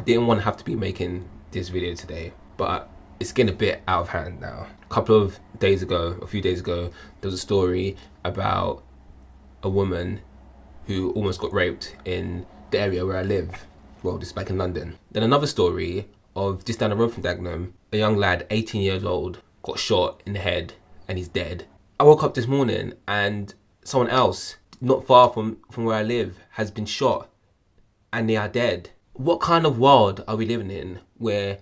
didn't want to have to be making this video today, but it's getting a bit out of hand now. A few days ago, there was a story about a woman who almost got raped in the area where I live. Well, just back in London. Then another story of just down the road from Dagenham, a young lad, 18 years old, got shot in the head and he's dead. I woke up this morning and someone else, not far from where I live, has been shot and they are dead. What kind of world are we living in where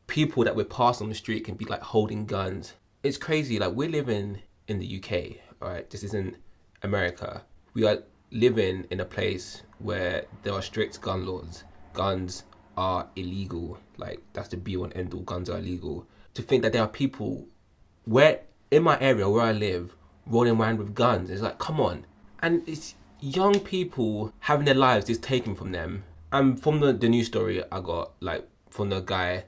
people that we're passing on the street can be like holding guns? It's crazy. Like, we're living in the UK, alright? This isn't America. We are living in a place where there are strict gun laws. Guns are illegal. Like, that's the be all and end all. Guns are illegal. To think that there are people where in my area where I live rolling around with guns, it's like, come on. And it's young people having their lives just taken from them. And from the news story I got, like, from the guy,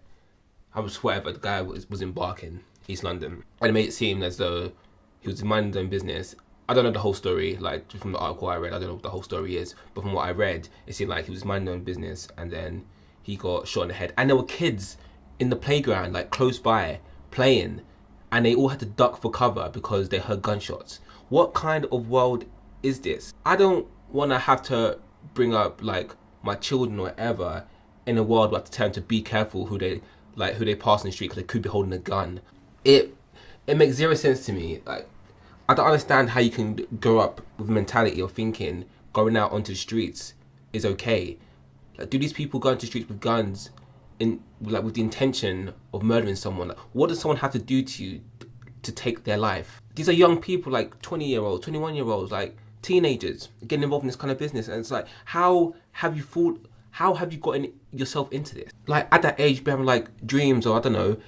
the guy was in Barking, East London, and it made it seem as though he was minding his own business. I don't know the whole story, like, from the article I read, I don't know what the whole story is, but from what I read, it seemed like he was minding his own business and then he got shot in the head. And there were kids in the playground, like, close by, playing, and they all had to duck for cover because they heard gunshots. What kind of world is this? I don't want to have to bring up, like, my children or whatever in a world where I have to tell them to be careful who they pass in the street because they could be holding a gun. It makes zero sense to me. Like, I don't understand how you can grow up with a mentality of thinking going out onto the streets is okay. Like, do these people go into the streets with guns with the intention of murdering someone? Like, what does someone have to do to you to take their life? These are young people, like 20-year-olds, 21-year-olds, like teenagers getting involved in this kind of business. And it's like, how have you gotten yourself into this? Like, at that age, you'd be having like dreams, or I don't know,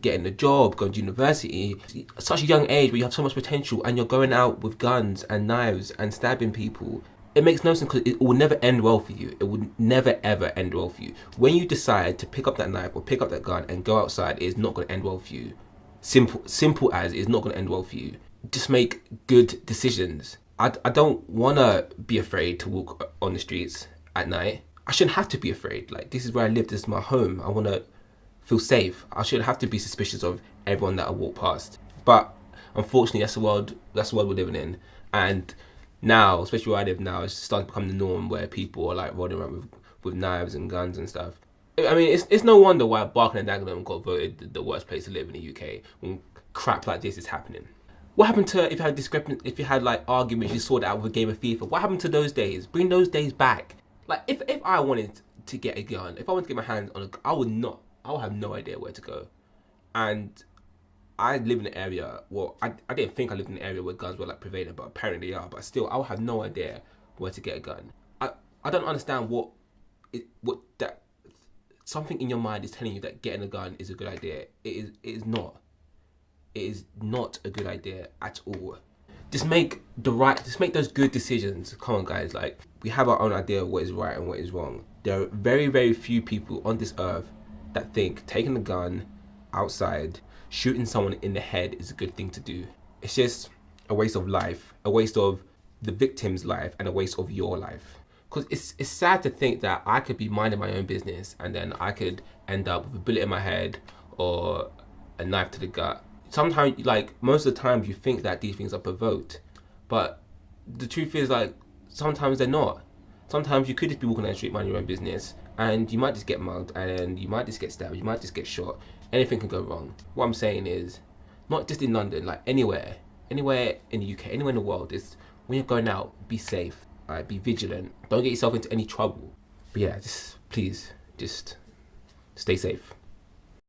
getting a job, going to university. Such a young age where you have so much potential and you're going out with guns and knives and stabbing people. It makes no sense because it will never end well for you. It will never ever end well for you. When you decide to pick up that knife or pick up that gun and go outside, it is not going to end well for you. Simple as it is not going to end well for you. Just make good decisions. I don't want to be afraid to walk on the streets at night. I shouldn't have to be afraid. Like, this is where I live, this is my home. I want to feel safe. I shouldn't have to be suspicious of everyone that I walk past. But unfortunately, that's the world we're living in. And now, especially where I live now, it's starting to become the norm where people are like rolling around with knives and guns and stuff. I mean, it's no wonder why Barking and Dagenham got voted the worst place to live in the UK when crap like this is happening. What happened to if you had like arguments, you sorted out with a game of FIFA? What happened to those days? Bring those days back. Like, if I wanted to get a gun, if I wanted to get my hands on a gun, I would have no idea where to go. And I live in an area, well, I didn't think I lived in an area where guns were like prevalent, but apparently they are. But still, I would have no idea where to get a gun. I don't understand what that something in your mind is telling you that getting a gun is a good idea. It is not. It is not a good idea at all. Just make those good decisions. Come on, guys. Like, we have our own idea of what is right and what is wrong. There are very, very few people on this earth that think taking a gun outside, shooting someone in the head is a good thing to do. It's just a waste of life, a waste of the victim's life, and a waste of your life. Because it's sad to think that I could be minding my own business and then I could end up with a bullet in my head or a knife to the gut. Sometimes, like, most of the time you think that these things are provoked, but the truth is, like, sometimes they're not. Sometimes you could just be walking down the street minding your own business and you might just get mugged and you might just get stabbed, you might just get shot. Anything can go wrong. What I'm saying is, not just in London, like anywhere in the UK, anywhere in the world, is when you're going out, be safe, alright, be vigilant. Don't get yourself into any trouble. But yeah, please, stay safe.